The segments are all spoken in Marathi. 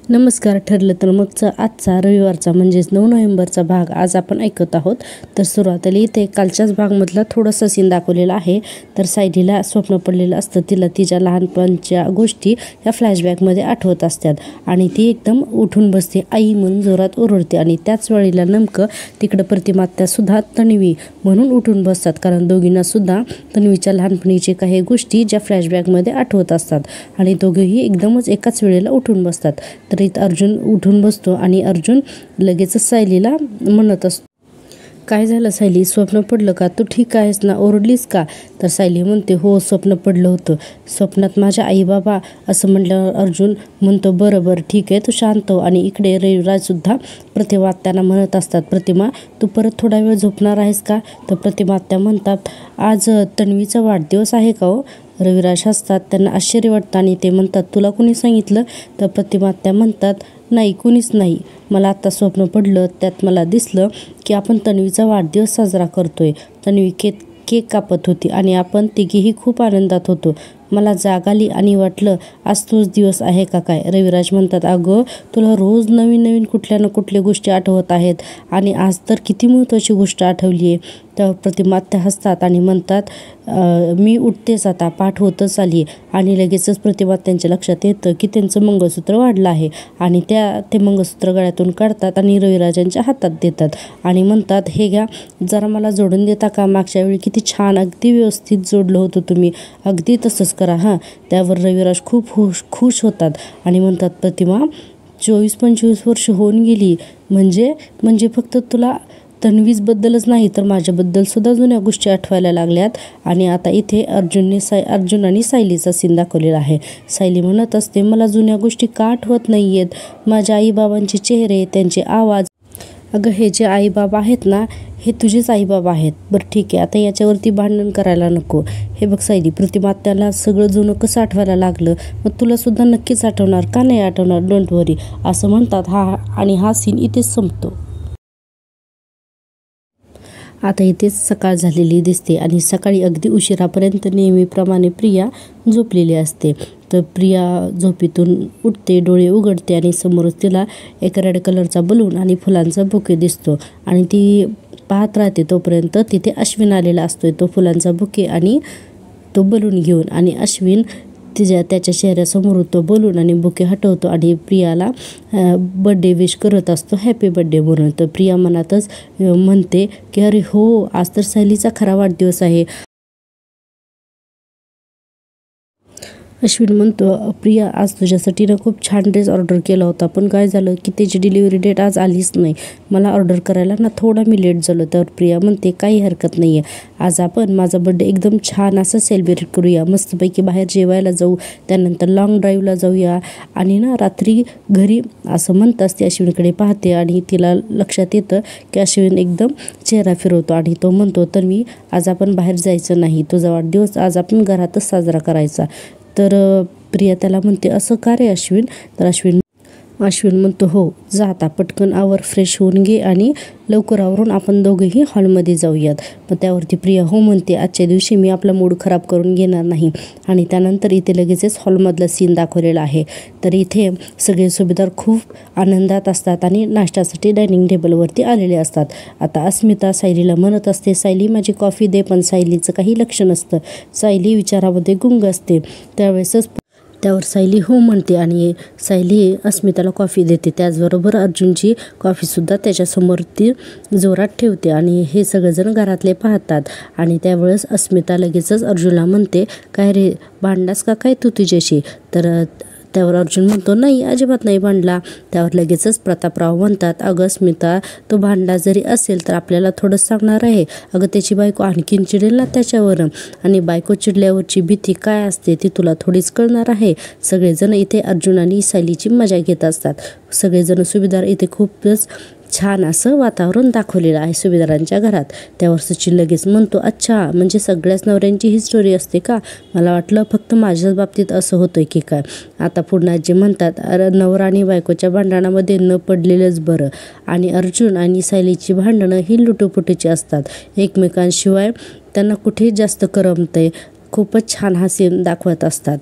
नमस्कार. ठरलं तर मगचा आजचा रविवारचा म्हणजेच 9 नोव्हेंबरचा भाग आज आपण ऐकत आहोत. तर सुरुवातीला इथे कालच्याच भागमधला थोडासा सीन दाखवलेला आहे. तर सायलीला स्वप्न पडलेलं असतं, तिला तिच्या लहानपणच्या गोष्टी या फ्लॅशबॅकमध्ये आठवत असतात आणि ती एकदम उठून बसते, आई म्हणून जोरात ओरडते आणि त्याच वेळेला नेमकं तिकडं प्रतिमात्यासुद्धा तन्वी म्हणून उठून बसतात, कारण दोघींनासुद्धा तन्वीच्या लहानपणीचे काही गोष्टी ज्या फ्लॅशबॅकमध्ये आठवत असतात आणि दोघेही एकदमच एकाच वेळेला उठून बसतात. तर इथं अर्जुन उठून बसतो आणि अर्जुन लगेचच सायलीला म्हणत असतो, काय झालं सायली, स्वप्न पडलं का, तू ठीक आहेस ना, ओरडलीस का? तर सायली म्हणते, हो स्वप्न पडलं होतं, स्वप्नात माझ्या आई बाबा, असं म्हटल्यावर अर्जुन म्हणतो, बरं ठीक आहे, तू शांत हो. आणि इकडे रविराजसुद्धा प्रतिमात्यांना म्हणत असतात, प्रतिमा तू परत थोडा वेळ झोपणार आहेस का? तर प्रतिमात्या म्हणतात, आज तन्वीचा वाढदिवस आहे का हो? रविराज हसतात, त्यांना आश्चर्य वाटतं आणि ते म्हणतात, तुला कोणी सांगितलं? तर प्रतिमात्या म्हणतात, नाही कुणीच नाही, मला आत्ता स्वप्न पडलं, त्यात मला दिसलं की आपण तन्वीचा वाढदिवस साजरा करतोय. तन्वी केक कापत होती आणि आपण तिघीही खूप आनंदात होतो. मला जाग आली आणि वाटलं आज तोच दिवस आहे का काय? रविराज म्हणतात, अगं तुला रोज नवीन कुठल्या ना कुठल्या गोष्टी आठवत आहेत आणि आज तर किती महत्त्वाची गोष्ट आठवली आहे. तर प्रतिमात्या हसतात आणि म्हणतात, मी उठतेच आता, पाठ होतच आली. आणि लगेचच प्रतिमात्यांच्या लक्षात येतं की त्यांचं मंगळसूत्र वाढलं आहे आणि ते मंगळसूत्र गळ्यातून काढतात आणि रविराजांच्या हातात देतात आणि म्हणतात, हे घ्या, जरा मला जोडून देता का? मागच्या वेळी किती छान अगदी व्यवस्थित जोडलं होतं तुम्ही, अगदी तसंच करा हां. त्यावर रविराज खूप खुश होतात आणि म्हणतात, प्रतिमा 24-25 वर्ष होऊन गेली, म्हणजे फक्त तुला तन्वीजबद्दलच नाही तर माझ्याबद्दलसुद्धा जुन्या गोष्टी आठवायला लागल्यात. आणि आता इथे अर्जुन आणि सायलीचा सीन दाखवलेला आहे. सायली म्हणत असते, मला जुन्या गोष्टी का आठवत नाही आहेत, माझ्या आईबाबांचे चेहरे, त्यांचे आवाज. अगं हे जे आईबाबा आहेत ना, हे तुझेच आईबाबा आहेत. बरं ठीक आहे, आता याच्यावरती भांडण करायला नको. हे बघ सायली, प्रतिमात्याला सगळं जुनं कसं आठवायला लागलं, मग तुलासुद्धा नक्कीच आठवणार, का नाही आठवणार, डोंट वरी, असं म्हणतात. हा सीन इथेच संपतो. आता इथेच सकाळ झालेली दिसते आणि सकाळी अगदी उशिरापर्यंत नेहमीप्रमाणे प्रिया झोपलेली असते. तर प्रिया झोपेतून उठते, डोळे उघडते आणि समोरच तिला एक रेड कलरचा बलून आणि फुलांचा बुके दिसतो आणि ती पाहत राहते. तोपर्यंत तिथे अश्विन आलेला असतोय, तो फुलांचा बुके आणि तो बलून घेऊन. आणि अश्विन त्याच्या चेहऱ्यासमोर तो बलून आणि बुके हटवतो आणि प्रियाला बड्डे विश करत असतो, हॅपी बड्डे म्हणून. तर प्रिया मनातच म्हणते की अरे हो, आज तर सायलीचा खरा वाढदिवस आहे. अश्विन म्हणतो, प्रिया आज तुझ्यासाठी ना खूप छान ड्रेस ऑर्डर केला होता, पण काय झालं की त्याची डिलिव्हरी डेट आज आलीच नाही, मला ऑर्डर करायला ना थोडा मी लेट झालो. तर प्रिया म्हणते, काही हरकत नाही आहे, आज आपण माझा बड्डे एकदम छान असं सेलिब्रेट करूया, मस्तपैकी बाहेर जेवायला जाऊ, त्यानंतर लॉंग ड्राईव्हला जाऊया आणि ना रात्री घरी, असं म्हणताच ती अश्विनकडे पाहते आणि तिला लक्षात येतं की अश्विन एकदम चेहरा फिरवतो आणि तो म्हणतो, तर मी आज आपण बाहेर जायचं नाही, तुझा वाढदिवस आज आपण घरातच साजरा करायचा. तर प्रिया त्याला म्हणते, असं का रे अश्विन? तर अश्विन म्हणतो, हो जा आता पटकन आवर, फ्रेश होऊन घे आणि लवकर आवरून आपण दोघेही हॉलमध्ये जाऊयात. मग त्यावरती प्रिया हो म्हणते, आजच्या दिवशी मी आपला मूड खराब करून घेणार नाही. आणि त्यानंतर इथे लगेचच हॉलमधला सीन दाखवलेला आहे. तर इथे सगळे सुभेदार खूप आनंदात असतात आणि नाश्त्यासाठी डायनिंग टेबलवरती आलेले असतात. आता अस्मिता सायलीला म्हणत असते, सायली माझी कॉफी दे, पण सायलीचं काही लक्ष नसतं, सायली विचारामध्ये गुंग असते. त्यावर सायली हो म्हणते आणि सायली अस्मिताला कॉफी देते. त्याचबरोबर अर्जुनची कॉफीसुद्धा त्याच्यासमोर ती जोरात ठेवते आणि हे सगळेजण घरातले पाहतात. आणि त्यावेळेस अस्मिता लगेचच अर्जुनला म्हणते, काय रे, भांडलास का काय तू तुझ्याशी? तर त्यावर अर्जुन म्हणतो, नाही अजिबात नाही भांडला. त्यावर लगेचच प्रतापराव म्हणतात, अगं अस्मिता, तो भांडला जरी असेल तर आपल्याला थोडं सांगणार आहे, अगं त्याची बायको आणखीन चिडेल ना त्याच्यावर, आणि बायको चिडल्यावरची भीती काय असते ती तुला थोडीच कळणार आहे. सगळेजण इथे अर्जुन आणि सायलीची मजा घेत असतात. सगळेजण सुभेदार इथे खूपच छान असं वातावरण दाखवलेलं आहे सुभेदारांच्या घरात. त्यावर सचिन लगेच म्हणतो, अच्छा म्हणजे सगळ्याच नवऱ्यांची ही स्टोरी असते का? मला वाटलं फक्त माझ्याच बाबतीत असं होतंय की काय. आता पुन्हा जे म्हणतात, नवरा आणि बायकोच्या भांडणामध्ये न पडलेलंच बरं. आणि अर्जुन आणि सायलीची भांडणं ही लुटूपुटीची असतात, एकमेकांशिवाय त्यांना कुठेही जास्त करमतंय. खूपच छान हा सीन दाखवत असतात.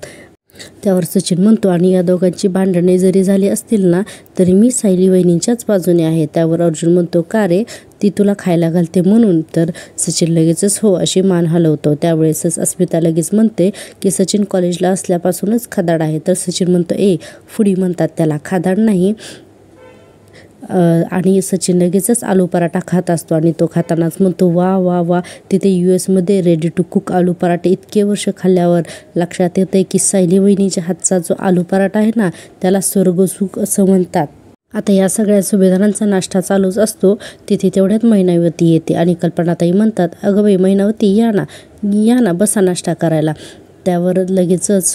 त्यावर सचिन म्हणतो, आणि या दोघांची भांडणे जरी झाली असतील ना तरी मी सायली वहिनींच्याच बाजूने आहे. त्यावर अर्जुन म्हणतो, का रे, ती तुला खायला घालते म्हणून? तर सचिन लगेचच हो अशी मान हलवतो. त्यावेळेसच अस्मिता लगेच म्हणते की सचिन कॉलेजला असल्यापासूनच खादाड आहे. तर सचिन म्हणतो, फुडी म्हणतात त्याला, खादाड नाही. आणि सचिन लगेचच आलू पराठा खात असतो आणि तो खातानाच म्हणतो, वा वा वा, तिथे US रेडी टू कुक आलू पराठे इतके वर्ष खाल्ल्यावर लक्षात येते की सायली वहिनीच्या हातचा जो आलू पराठा आहे ना त्याला स्वर्गसुख असं म्हणतात. आता या सगळ्या सुभेदारांचा नाश्ता चालूच असतो. तिथे तेवढ्यात मैनावती येते आणि कल्पनाताई म्हणतात, अगं बाई मैनावती, या ना बसा नाश्ता करायला. त्यावर लगेचच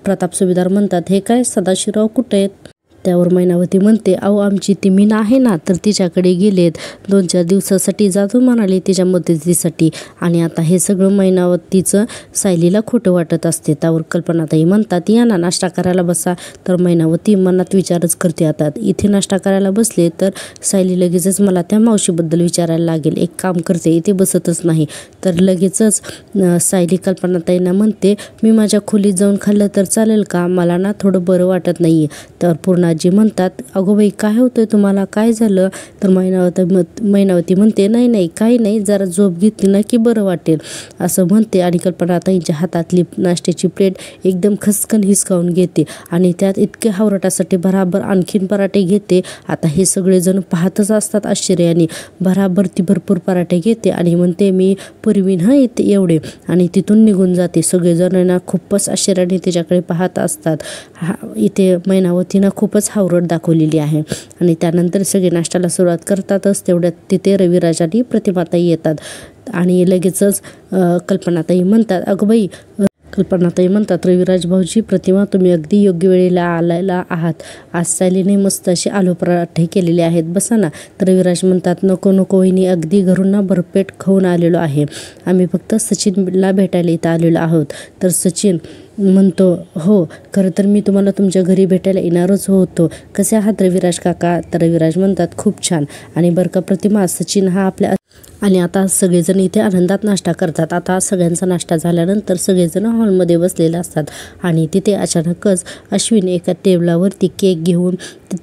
प्रताप सुभेदार म्हणतात, हे काय सदाशिवराव कुठे आहेत? त्यावर मैनावती म्हणते, अहो आमची ती मीना आहे ना, तर तिच्याकडे गेलेत, 2-4 दिवसासाठी जातो म्हणाले तिच्या मदतीसाठी. आणि आता हे सगळं मैनावतीचं सायलीला खोटं वाटत असते. त्यावर कल्पनाताई म्हणतात, या ना नाश्ता करायला बसा. तर मैनावती मनात विचारच करते, आता इथे नाश्ता करायला बसले तर सायली लगेचच मला त्या मावशीबद्दल विचारायला लागेल. एक काम करते, इथे बसतच नाही. तर लगेचच सायली कल्पनाताईंना म्हणते, मी माझ्या खोलीत जाऊन खाल्लं तर चालेल का? मला ना थोडं बरं वाटत नाही. तर पूर्णाजी म्हणतात, अगो बाई काय होतंय तुम्हाला, काय झालं? तर मैनावती म्हणते, नाही काही नाही, जरा झोप घेतली ना की बरं वाटेल असं म्हणते. आणि कल्पनाताईंच्या हातातली नाश्त्याची प्लेट एकदम खसकन हिसकावून घेते आणि त्यात इतके हावरटासाठी भराभर आणखीन पराठे घेते. आता हे सगळेजण पाहतच असतात आश्चर्याने. भराभर ती भरपूर पराठे घेते आणि म्हणते, मी पुरवीन येते एवढे, आणि तिथून निघून जाते. सगळेजण खूपच आश्चर्याने तिच्याकडे पाहत असतात. इथे मैनावतीनं खूपच हावरट दाखवलेली आहे. आणि त्यानंतर सगळे नाश्त्याला सुरुवात करतातच. तेवढ्यात तिथे रविराज आणि प्रतिमाताई येतात आणि लगेचच कल्पनाताई म्हणतात, अगं बाई, रविराज भाऊजी, प्रतिमा, तुम्ही अगदी योग्य वेळेला आलेला आहात. आज सायलीने मस्त असे आलू पराठे केलेले आहेत, बसा ना. तर रविराज म्हणतात, नको वहिनी, अगदी घरून ना भरपेट खाऊन आलेलो आहे. आम्ही फक्त सचिनला भेटायला इथं आलेलो आहोत. तर सचिन म्हणतो, हो, खरं तर मी तुम्हाला तुमच्या घरी भेटायला येणारच होतो. कसे आहात रविराज काका? तर रविराज म्हणतात, खूप छान. आणि बरं का प्रतिमा, सचिन हा आपल्या. आणि आता सगळेजण इथे आनंदात नाश्ता करतात. आता सगळ्यांचा नाश्ता झाल्यानंतर सगळेजण हॉलमध्ये बसलेले असतात आणि तिथे अचानकच अश्विन एका टेबलावरती केक घेऊन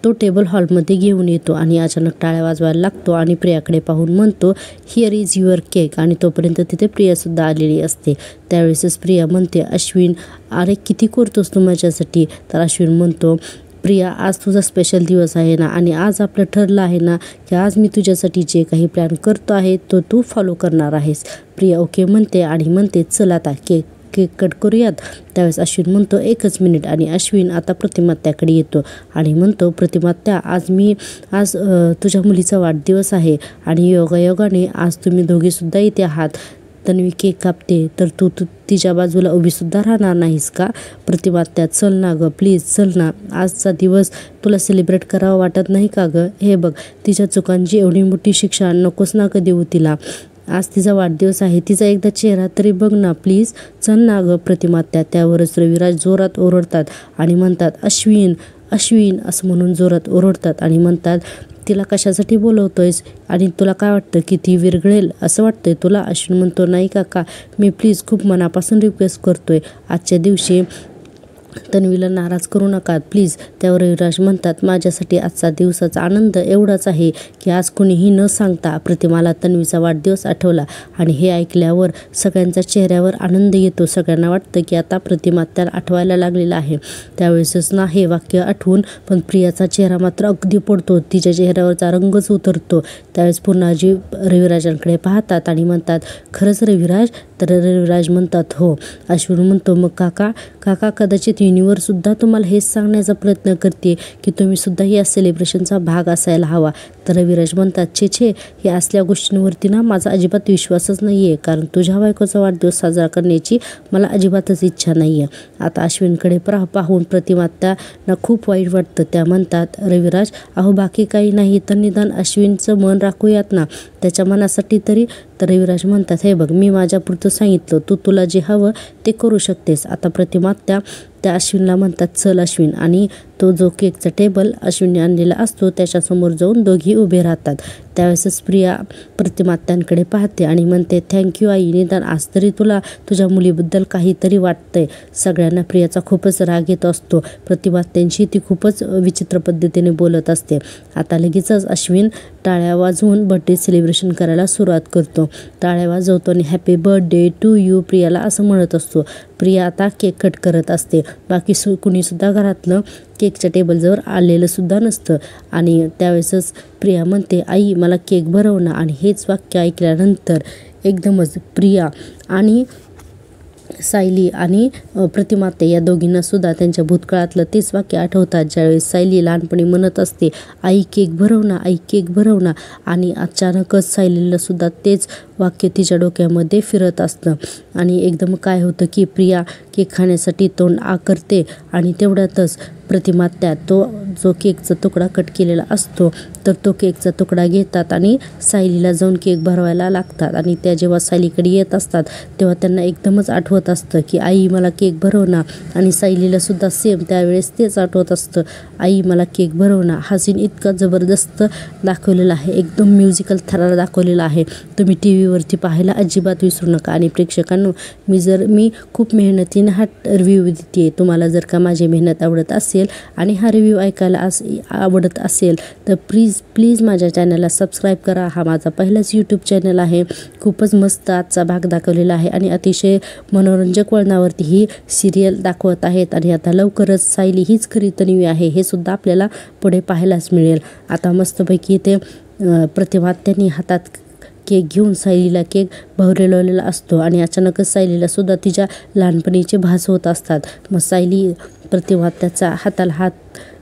तो टेबल हॉलमध्ये घेऊन येतो आणि अचानक टाळ्या वाजवायला लागतो आणि प्रियाकडे पाहून म्हणतो, हिअर इज युअर केक. आणि तोपर्यंत तिथे प्रियासुद्धा आलेली असते. त्यावेळेसच प्रिया म्हणते, अश्विन, अरे किती करतोस तू माझ्यासाठी? तर अश्विन म्हणतो, प्रिया, आज तुझा स्पेशल दिवस आहे ना, आणि आज आपलं ठरलं आहे ना की आज मी तुझ्यासाठी जे काही प्लॅन करतो आहे तो तू फॉलो करणार आहेस. प्रिया ओके म्हणते आणि म्हणते, चल आता केक कट करूयात. त्यावेळेस अश्विन म्हणतो, एकच मिनिट. आणि अश्विन आता प्रतिमात्याकडे येतो आणि म्हणतो, प्रतिमात्या, आज तुझ्या मुलीचा वाढदिवस आहे आणि योगायोगाने आज तुम्ही दोघेसुद्धा इथे आहात. तन्वी केक कापते तर तू तिच्या बाजूला उभीसुद्धा राहणार नाहीस का? प्रतिमात्या, चल ना गं, प्लीज चल ना. आजचा दिवस तुला सेलिब्रेट करावा वाटत नाही का गं? हे बघ, तिच्या चुकांची एवढी मोठी शिक्षा नकोस ना का देऊ तिला? आज तिचा वाढदिवस आहे, तिचा एकदा चेहरा तरी बघ ना प्लीज, चल ना गं प्रतिमात्या. त्यावरच रविराज जोरात ओरडतात आणि म्हणतात, अश्विन असं म्हणून जोरात ओरडतात आणि म्हणतात, तिला कशासाठी बोलवतोयस आणि तुला काय वाटतं की ती विरघळेल असं वाटतंय तुला? अश्विन म्हणतो, नाही काका, मी प्लीज खूप मनापासून रिक्वेस्ट करतोय, आजच्या दिवशी तन्वीला नाराज करू नका प्लीज. त्यावर रविराज म्हणतात, माझ्यासाठी आजचा दिवसाचा आनंद एवढाच आहे की आज कोणीही न सांगता प्रतिमाला तन्वीचा वाढदिवस आठवला. आणि हे ऐकल्यावर सगळ्यांच्या चेहऱ्यावर आनंद येतो. सगळ्यांना वाटतं की आता प्रतिमा त्याला आठवायला लागलेला आहे. त्यावेळेसच ना हे वाक्य आठवून पण प्रियाचा चेहरा मात्र अगदी पडतो, तिच्या चेहऱ्यावरचा रंगच उतरतो. त्यावेळेस पूर्णाजी रविराजांकडे पाहतात आणि म्हणतात, खरंच रविराज? तर रविराज म्हणतात, हो. अश्विन म्हणतो, मग काका कदाचित युनिव्हर्ससुद्धा तुम्हाला हेच सांगण्याचा प्रयत्न करते की तुम्ही सुद्धा या सेलिब्रेशनचा भाग असायला हवा. तर रविराज म्हणतात, छे, हे असल्या गोष्टींवरती ना माझा अजिबात विश्वासच नाही आहे, कारण तुझ्या बायकोचा वाढदिवस साजरा करण्याची मला अजिबातच इच्छा नाही आहे. आता अश्विनकडे पाहून प्रतिमात्यांना खूप वाईट वाटतं. त्या म्हणतात, रविराज, अहो बाकी काही नाही तर निदान अश्विनचं मन राखूयात ना, त्याच्या मनासाठी तरी. तर रविराज म्हणतात, हे बघ, मी माझ्यापुरतं सांगितलं, तुला जे हवं ते करू शकतेस. आता प्रतिमात्या त्या अश्विनला म्हणतात, चल अश्विन. आणि तो जो केकचा टेबल अश्विनने आणलेला असतो त्याच्यासमोर जाऊन दोघी उभे राहतात. त्यावेळेसच प्रिया प्रतिमात्यांकडे पाहते आणि म्हणते, थँक्यू आई, निदान आज तरी तुला तुझ्या मुलीबद्दल काहीतरी वाटतंय. सगळ्यांना प्रियाचा खूपच राग येत असतो. प्रतिमात्यांशी ती खूपच विचित्र पद्धतीने बोलत असते. आता लगेचच अश्विन टाळ्या वाजवून बर्थडे सेलिब्रेशन करायला सुरुवात करतो. टाळ्या वाजवतो आणि हॅपी बर्थडे टू यू प्रियाला असं म्हणत असतो. प्रिया आता केक कट करत असते. बाकी कुणीसुद्धा घरातलं केकच्या टेबलजवळ आलेलं सुद्धा नसतं आणि त्यावेळेसच प्रिया म्हणते, आई मला केक भरव ना. आणि हेच वाक्य ऐकल्यानंतर एकदमच प्रिया आणि सायली आणि प्रतिमाते या दोघींना सुद्धा त्यांच्या भूतकाळातलं तेच वाक्य आठवतात, ज्यावेळेस सायली लहानपणी म्हणत असते, आई केक भरव ना, आई केक भरव ना. आणि अचानकच सायलीला सुद्धा तेच वाक्य तिच्या डोक्यामध्ये फिरत असतं आणि एकदम काय होतं की प्रिया केक खाण्यासाठी तोंड करते आणि तेवढ्यातच प्रतिमात्या तो जो केकचा तुकडा कट केलेला असतो तर तो केकचा तुकडा घेतात आणि सायलीला जाऊन केक भरवायला लागतात. आणि त्या जेव्हा सायलीकडे येत असतात तेव्हा त्यांना एकदमच आठवत असतं की आई मला केक भरव ना. आणि सायलीला सुद्धा सेम त्यावेळेस तेच आठवत असतं, आई मला केक भरव ना. हा सीन इतका जबरदस्त दाखवलेला आहे, एकदम म्युझिकल थरार दाखवलेला आहे. तुम्ही TV वरती पाहायला अजिबात विसरू नका. आणि प्रेक्षकांनो, मी खूप मेहनतीने हा रिव्ह्यू देते. तुम्हाला जर का माझी मेहनत आवडत असेल आणि हा रिव्ह्यू ऐकायला आवडत असेल तर प्लीज माझ्या चॅनलला सबस्क्राईब करा. हा माझा पहिलाच यूट्यूब चॅनल आहे. खूपच मस्त आजचा भाग दाखवलेला आहे आणि अतिशय मनोरंजक वळणावरती ही सिरियल दाखवत आहेत. आणि आता लवकरच सायली हीच खरी तन्वी आहे हे सुद्धा आपल्याला पुढे पाहायलाच मिळेल. आता मस्तपैकी ते प्रतिमात्यांनी हातात केक घेऊन सायलीला केक भरवलेला असतो आणि अचानकच सायलीला सुद्धा तिच्या लहानपणीचे भास होत असतात. मग सायली प्रतिमात्याचा हाताला हात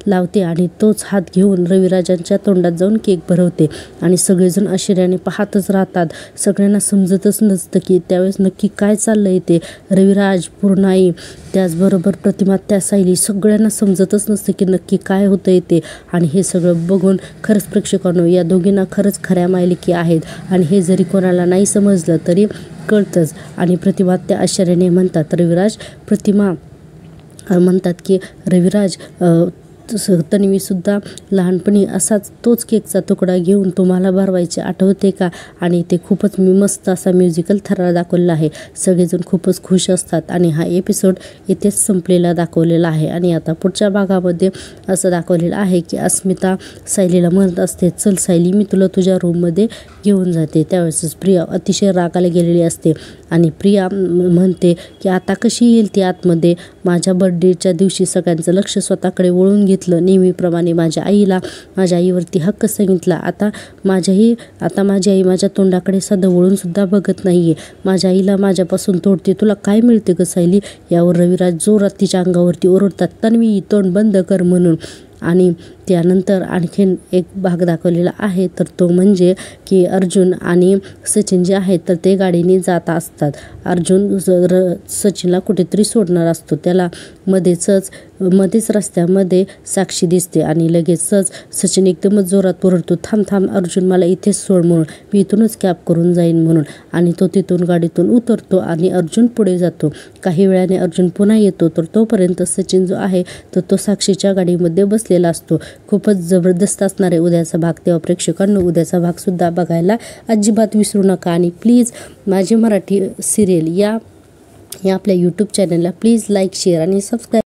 लावते आणि तोच हात घेऊन रविराजांच्या तोंडात जाऊन केक भरवते आणि सगळेजण आश्चर्याने पाहतच राहतात. सगळ्यांना समजतच नसतं की त्यावेळेस नक्की काय चाललंय ते. रविराज, पूर्णाई, त्याचबरोबर प्रतिमात्या, सायली सगळ्यांना समजतच नसतं की नक्की काय होतंय ते. आणि हे सगळं बघून खरंच प्रेक्षकांनो, या दोघींना खरंच खऱ्या मायलेकी आहेत आणि हे जरी कोणाला नाही समजलं तरी कळतंच. आणि प्रतिमात्या आश्चर्याने म्हणतात, प्रतिमा म्हणतात की रविराज, तन्वीसुद्धा लहानपणी असाच तोच केकचा तुकडा घेऊन तुम्हाला भरवायचे आठवते का. आणि ते खूपच मस्त असा म्युझिकल थरार दाखवलेला आहे. सगळेजण खूपच खुश असतात आणि हा एपिसोड इथेच संपलेला दाखवलेला आहे. आणि आता पुढच्या भागामध्ये असं दाखवलेलं आहे की अस्मिता सायलीला म्हणत असते, चल सायली, मी तुला तुझ्या रूममध्ये घेऊन जाते. त्यावेळेसच प्रिया अतिशय रागाला गेलेली असते आणि प्रिया म्हणते की आता कशी येईल ती आतमध्ये. माझ्या बर्थडेच्या दिवशी सगळ्यांचं लक्ष स्वतःकडे वळून घेतलं. नेहमीप्रमाणे माझ्या आईवरती हक्क सांगितला. आता माझी आई माझ्या तोंडाकडे साधं वळून सुद्धा बघत नाहीये. माझ्या आईला माझ्यापासून तोडते. तुला काय मिळते ग सायली. यावर रविराज जोरात तिच्या अंगावरती ओरडतात, तन्वी तोंड बंद कर म्हणून. आणि त्यानंतर आणखीन एक भाग दाखवलेला आहे तर तो म्हणजे की अर्जुन आणि सचिन जे आहेत तर ते गाडीने जात असतात. अर्जुन सचिनला कुठेतरी सोडणार असतो. त्याला मध्येच रस्त्यामध्ये साक्षी दिसते आणि लगेचच सचिन एकदमच जोरात ओरडतो, थांब अर्जुन, मला इथेच सोड म्हणून, मी इथूनच कॅब करून जाईन म्हणून. आणि तो तिथून गाडीतून उतरतो आणि अर्जुन पुढे जातो. काही वेळाने अर्जुन पुन्हा येतो तर तोपर्यंत सचिन जो आहे तर तो साक्षीच्या गाडीमध्ये बसलेला असतो. खूपच जबरदस्त असणार आहे उद्याचा भाग. तेव्हा प्रेक्षकांनो, उद्याचा भागसुद्धा बघायला अजिबात विसरू नका. आणि प्लीज माझी मराठी सिरियल या आपल्या यूट्यूब चॅनलला प्लीज लाईक, शेअर आणि सबस्क्राईब